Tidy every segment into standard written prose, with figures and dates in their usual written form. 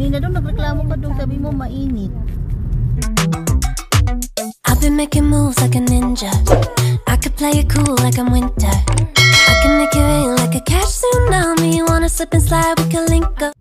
Kanina doon nagreklamo ka doon, sabi mo mainit. I've been making moves like a ninja. I could play it cool like I'm winter. I can make it rain like a cash tsunami. You wanna slip and slide, we can link up.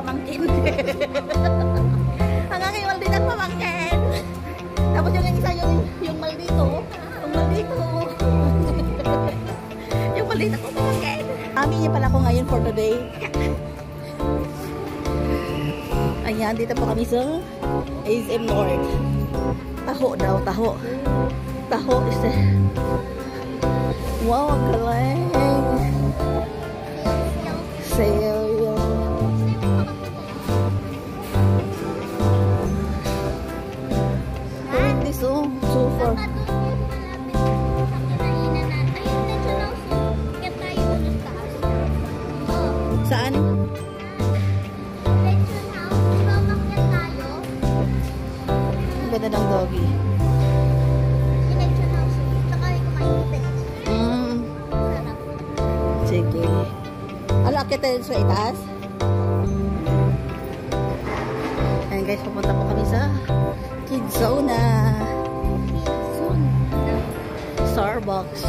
pamangkin. Ang aking maldita pamangkin. Tapos yung isa yung maldito. Yung maldito. Yung maldita ko pamangkin. Mami niya pala ko ngayon for today. Ayan, dito po kami sa ASM North. Taho daw, taho. Taho is wow, ang galing. Sale yun. Wait, this oh, so far. Saan? Ang ganda ng doggy. Sige. Ala, kita sa itaas. Ayan guys, pupunta po kami sa Kids Zona. Starbucks.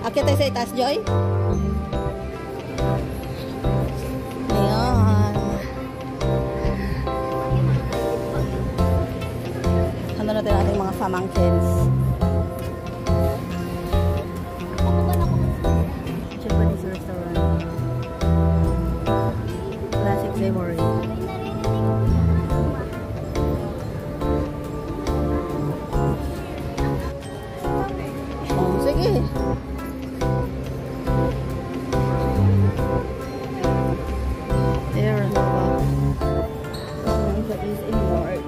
Akit tayo sa itaas, Joy. Ayan. Ano natin ating mga pamangkins. Japanese restaurant. Classic memory. Oh, sige. There na ba? That is in North.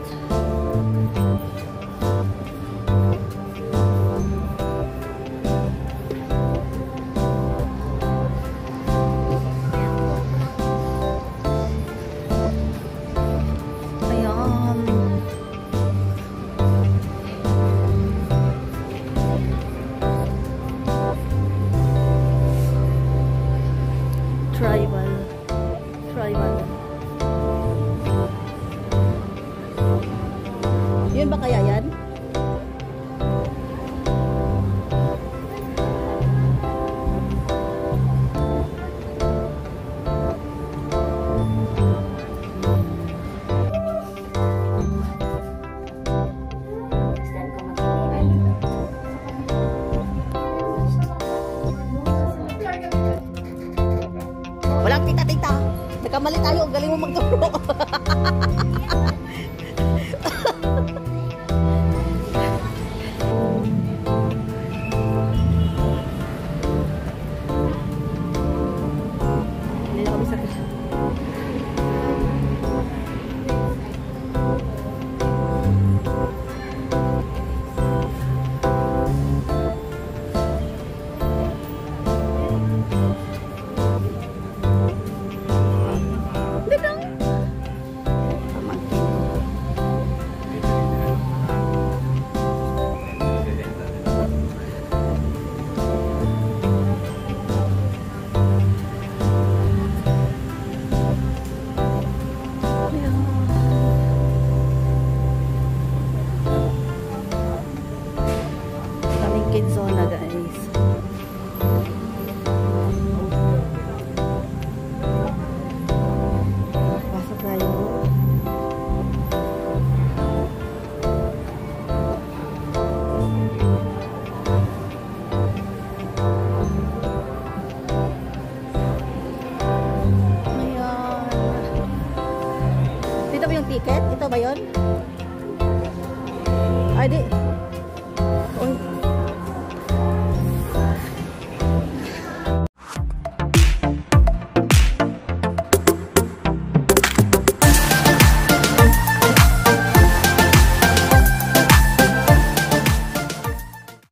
Tribal. Yun ba kaya yan? Walang tita-tita. Nagkamali tayo. Galing mo magturo. Hindi na kami sa Kids Zona, guys. Pasok tayo. Ayan. Dito ba yung ticket? Ito ba yun? Ay, di. Uy.